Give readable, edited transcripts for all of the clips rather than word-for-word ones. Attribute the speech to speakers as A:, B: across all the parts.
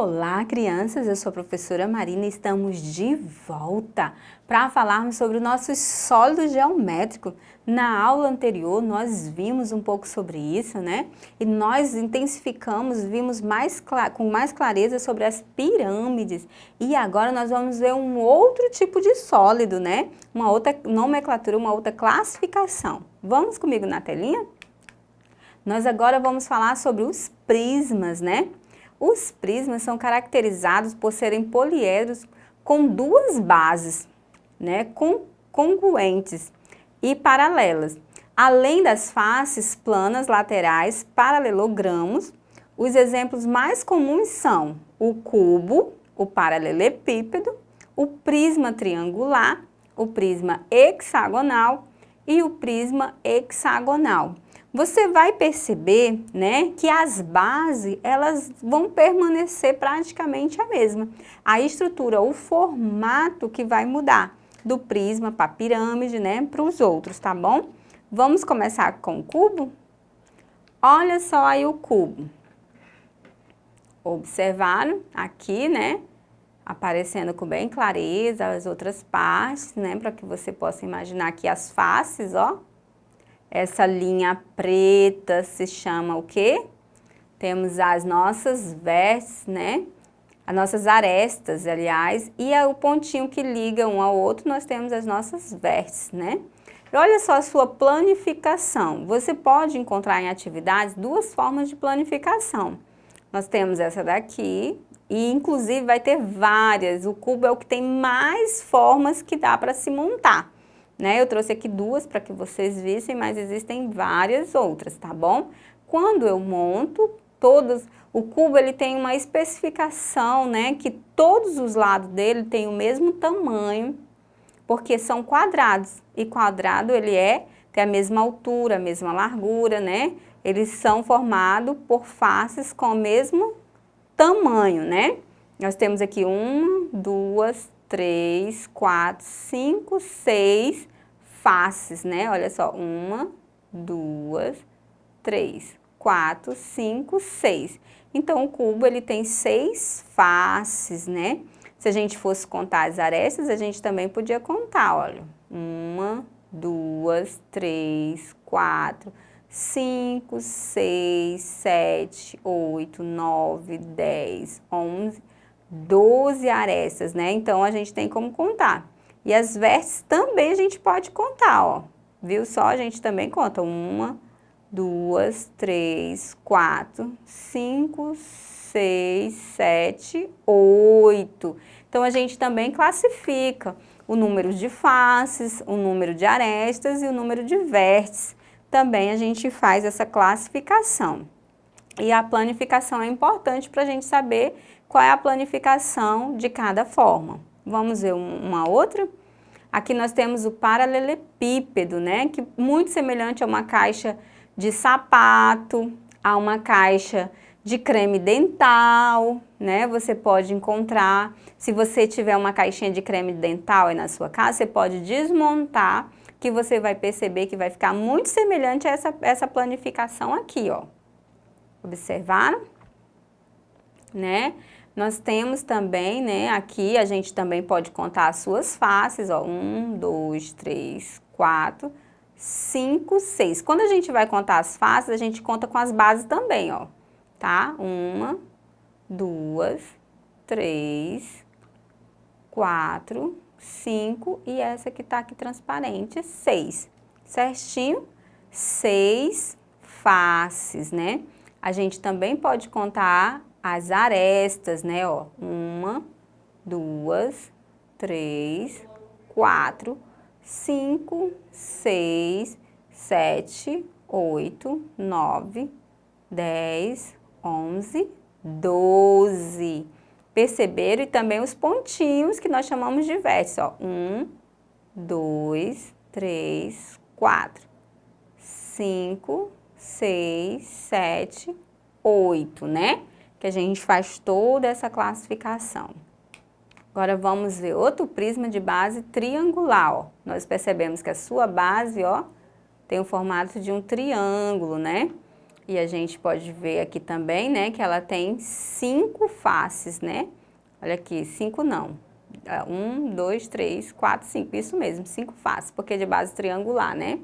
A: Olá, crianças! Eu sou a professora Marina e estamos de volta para falarmos sobre o nosso sólido geométrico. Na aula anterior, nós vimos um pouco sobre isso, né? E nós intensificamos, vimos com mais clareza sobre as pirâmides. E agora nós vamos ver um outro tipo de sólido, né? Uma outra nomenclatura, uma outra classificação. Vamos comigo na telinha? Nós agora vamos falar sobre os prismas, né? Os prismas são caracterizados por serem poliedros com duas bases, né, congruentes e paralelas. Além das faces planas laterais, paralelogramos, os exemplos mais comuns são o cubo, o paralelepípedo, o prisma triangular, o prisma hexagonal e o prisma hexagonal. Você vai perceber, né, que as bases, elas vão permanecer praticamente a mesma. A estrutura, o formato que vai mudar do prisma para a pirâmide, né, para os outros, tá bom? Vamos começar com o cubo? Olha só aí o cubo. Observaram aqui, né, aparecendo com bem clareza as outras partes, né, para que você possa imaginar aqui as faces, ó. Essa linha preta se chama o quê? Temos as nossas vértices, né? As nossas arestas, aliás, e o pontinho que liga um ao outro, nós temos as nossas vértices, né? E olha só a sua planificação. Você pode encontrar em atividades duas formas de planificação. Nós temos essa daqui, e inclusive vai ter várias. O cubo é o que tem mais formas que dá para se montar. Né? Eu trouxe aqui duas para que vocês vissem, mas existem várias outras, tá bom? Quando eu monto, o cubo ele tem uma especificação, né? Que todos os lados dele têm o mesmo tamanho, porque são quadrados. E quadrado ele tem a mesma altura, a mesma largura, né? Eles são formados por faces com o mesmo tamanho, né? Nós temos aqui 1, 2, 3, 4, 5, 6 faces, né? Olha só, 1, 2, 3, 4, 5, 6. Então, o cubo, ele tem 6 faces, né? Se a gente fosse contar as arestas, a gente também podia contar, olha. 1, 2, 3, 4, 5, 6, 7, 8, 9, 10, 11, 12 arestas, né? Então, a gente tem como contar. E as vértices também a gente pode contar, ó. Viu só? A gente também conta. 1, 2, 3, 4, 5, 6, 7, 8. Então, a gente também classifica o número de faces, o número de arestas e o número de vértices. Também a gente faz essa classificação. E a planificação é importante para a gente saber qual é a planificação de cada forma. Vamos ver uma outra? Aqui nós temos o paralelepípedo, né? Que é muito semelhante a uma caixa de sapato, a uma caixa de creme dental, né? Você pode encontrar, se você tiver uma caixinha de creme dental aí na sua casa, você pode desmontar, que você vai perceber que vai ficar muito semelhante a essa planificação aqui, ó. Observaram? Né? Nós temos também, né, aqui a gente também pode contar as suas faces, ó, 1, 2, 3, 4, 5, 6. Quando a gente vai contar as faces, a gente conta com as bases também, ó, tá? 1, 2, 3, 4, 5 e essa que tá aqui transparente, 6. Certinho? 6 faces, né? A gente também pode contar as arestas, né, ó, 1, 2, 3, 4, 5, 6, 7, 8, 9, 10, 11, 12. Perceberam? E também os pontinhos que nós chamamos de vértices, ó, 1, 2, 3, 4, 5, 6, 7, 8, né? Que a gente faz toda essa classificação. Agora vamos ver outro prisma de base triangular, ó. Nós percebemos que a sua base, ó, tem o formato de um triângulo, né? E a gente pode ver aqui também, né, que ela tem 5 faces, né? Olha aqui, 5 não. 1, 2, 3, 4, 5, isso mesmo, 5 faces, porque é de base triangular, né?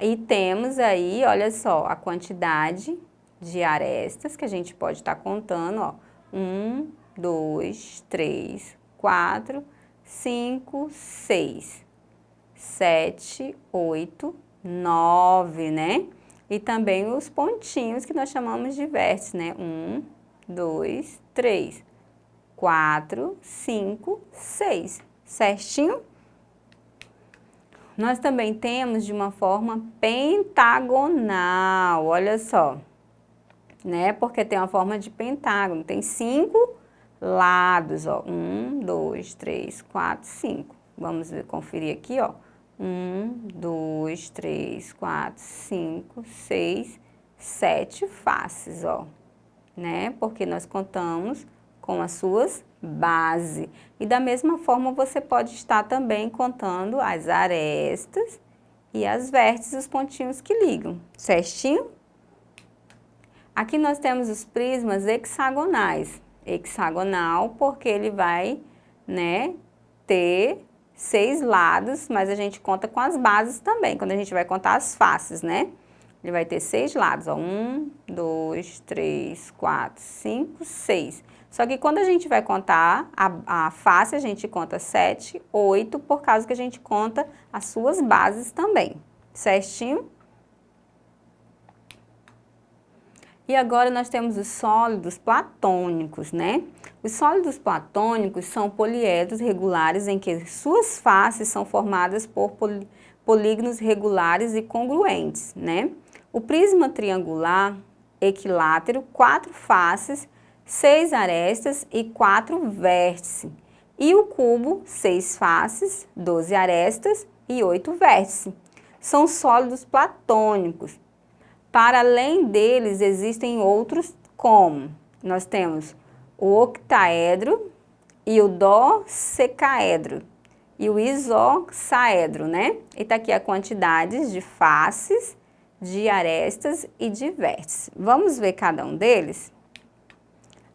A: E temos aí, olha só, a quantidade de arestas que a gente pode estar contando, ó. 1, 2, 3, 4, 5, 6, 7, 8, 9, né? E também os pontinhos que nós chamamos de vértices, né? 1, 2, 3, 4, 5, 6. Certinho? Nós também temos de uma forma pentagonal, olha só, né? Porque tem uma forma de pentágono, tem 5 lados, ó. 1, 2, 3, 4, 5. Vamos ver, conferir aqui, ó. 1, 2, 3, 4, 5, 6, 7 faces, ó, né? Porque nós contamos com as suas bases. E da mesma forma você pode estar também contando as arestas e as vértices, os pontinhos que ligam, certinho? Aqui nós temos os prismas hexagonais. Hexagonal porque ele vai, né, ter 6 lados, mas a gente conta com as bases também, quando a gente vai contar as faces, né? Ele vai ter 6 lados, ó, 1, 2, 3, 4, 5, 6. Só que quando a gente vai contar a face, a gente conta 7, 8, por causa que a gente conta as suas bases também, certinho? E agora nós temos os sólidos platônicos, né? Os sólidos platônicos são poliedros regulares em que suas faces são formadas por polígonos regulares e congruentes, né? O prisma triangular equilátero, 4 faces, 6 arestas e 4 vértices. E o cubo, 6 faces, 12 arestas e 8 vértices. São sólidos platônicos. Para além deles, existem outros como, nós temos o octaedro e o docecaedro e o isoxaedro, né? E tá aqui a quantidade de faces, de arestas e de vértices. Vamos ver cada um deles?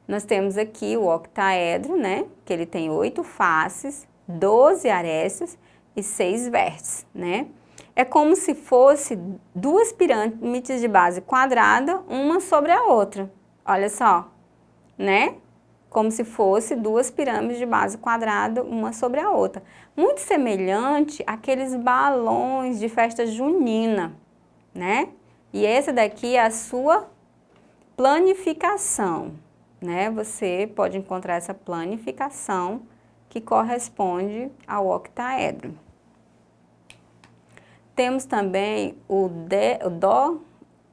A: Nós temos aqui o octaedro, né? Que ele tem 8 faces, 12 arestas e 6 vértices, né? É como se fosse 2 pirâmides de base quadrada, uma sobre a outra. Olha só, né? Como se fosse 2 pirâmides de base quadrada, uma sobre a outra. Muito semelhante àqueles balões de festa junina, né? E essa daqui é a sua planificação, né? Você pode encontrar essa planificação que corresponde ao octaedro. Temos também o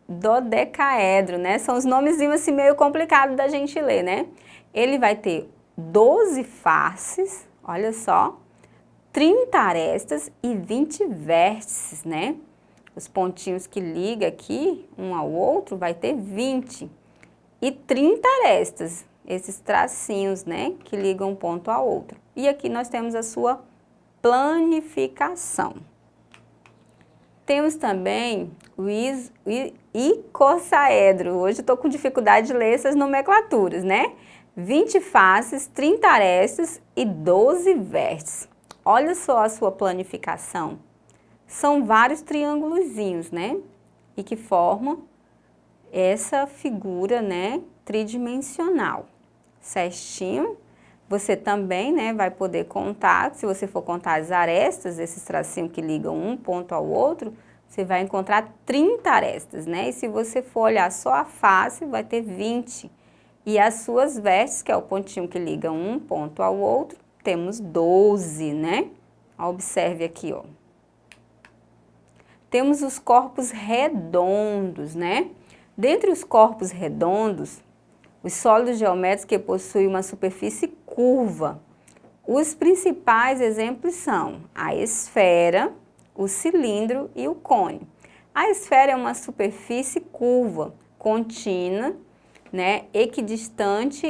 A: dodecaedro, né? São os nomezinhos assim meio complicados da gente ler, né? Ele vai ter 12 faces, olha só, 30 arestas e 20 vértices, né? Os pontinhos que ligam aqui um ao outro vai ter 20 e 30 arestas, esses tracinhos, né? Que ligam um ponto ao outro. E aqui nós temos a sua planificação. Temos também o icosaedro. Hoje eu estou com dificuldade de ler essas nomenclaturas, né? 20 faces, 30 arestas e 12 vértices. Olha só a sua planificação. São vários triângulozinhos, né? E que formam essa figura, né, tridimensional. Certinho? Você também, né, vai poder contar, se você for contar as arestas, esses tracinhos que ligam um ponto ao outro, você vai encontrar 30 arestas, né? E se você for olhar só a face, vai ter 20. E as suas vértices, que é o pontinho que liga um ponto ao outro, temos 12, né? Observe aqui, ó. Temos os corpos redondos, né? Dentre os corpos redondos, os sólidos geométricos que possuem uma superfície curva. Os principais exemplos são a esfera, o cilindro e o cone. A esfera é uma superfície curva, contínua, né, equidistante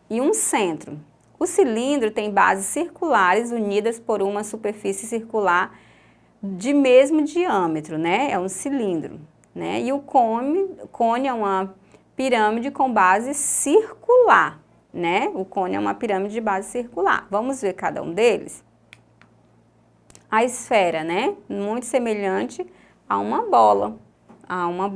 A: e um centro. O cilindro tem bases circulares unidas por uma superfície circular de mesmo diâmetro, né? É um cilindro. né? E o cone é uma pirâmide com base circular, né? O cone é uma pirâmide de base circular. Vamos ver cada um deles? A esfera, né? Muito semelhante a uma bola. A uma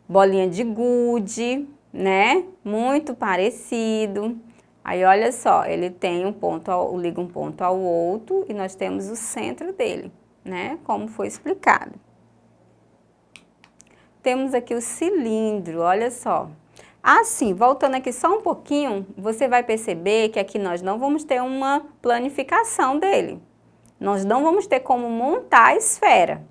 A: bolinha de gude, né? Muito parecido. Aí, olha só, ele tem liga um ponto ao outro e nós temos o centro dele, né? Como foi explicado. Temos aqui o cilindro, olha só. Assim, voltando aqui só um pouquinho, você vai perceber que aqui nós não vamos ter uma planificação dele. Nós não vamos ter como montar a esfera,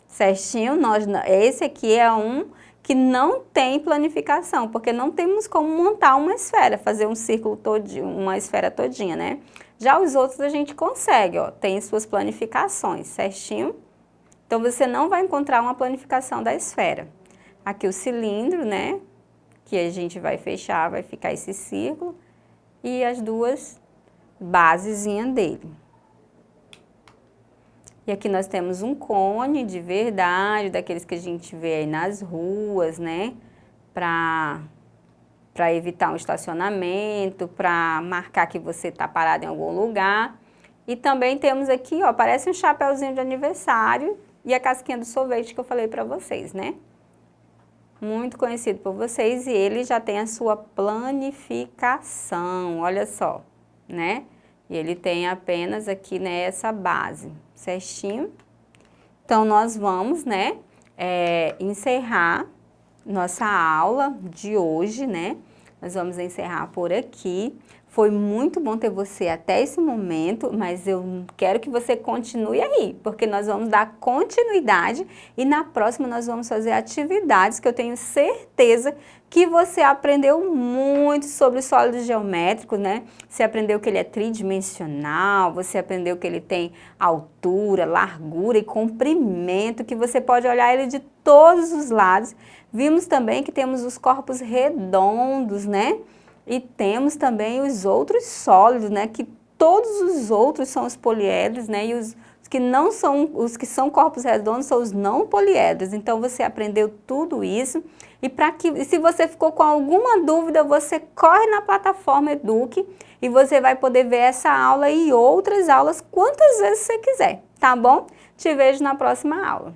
A: certinho? Esse aqui é um que não tem planificação, porque não temos como montar uma esfera, fazer um círculo todinho, uma esfera todinha, né? Já os outros a gente consegue, ó, tem suas planificações, certinho? Então, você não vai encontrar uma planificação da esfera. Aqui o cilindro, né? Que a gente vai fechar, vai ficar esse círculo, e as duas basezinhas dele. E aqui nós temos um cone de verdade, daqueles que a gente vê aí nas ruas, né? Para evitar um estacionamento, para marcar que você está parado em algum lugar. E também temos aqui, ó, parece um chapéuzinho de aniversário e a casquinha do sorvete que eu falei para vocês, né? Muito conhecido por vocês e ele já tem a sua planificação, olha só, né? E ele tem apenas aqui, né, essa base, certinho? Então, nós vamos, né, encerrar nossa aula de hoje, né? Nós vamos encerrar por aqui. Foi muito bom ter você até esse momento, mas eu quero que você continue aí, porque nós vamos dar continuidade e na próxima nós vamos fazer atividades que eu tenho certeza que você aprendeu muito sobre sólidos geométricos, né? Você aprendeu que ele é tridimensional, você aprendeu que ele tem altura, largura e comprimento, que você pode olhar ele de todos os lados. Vimos também que temos os corpos redondos, né? E temos também os outros sólidos, né? Que todos os outros são os poliedros, né? E os que não são, os que são corpos redondos são os não poliedros. Então, você aprendeu tudo isso. E se você ficou com alguma dúvida, você corre na plataforma Eduque e você vai poder ver essa aula e outras aulas quantas vezes você quiser, tá bom? Te vejo na próxima aula.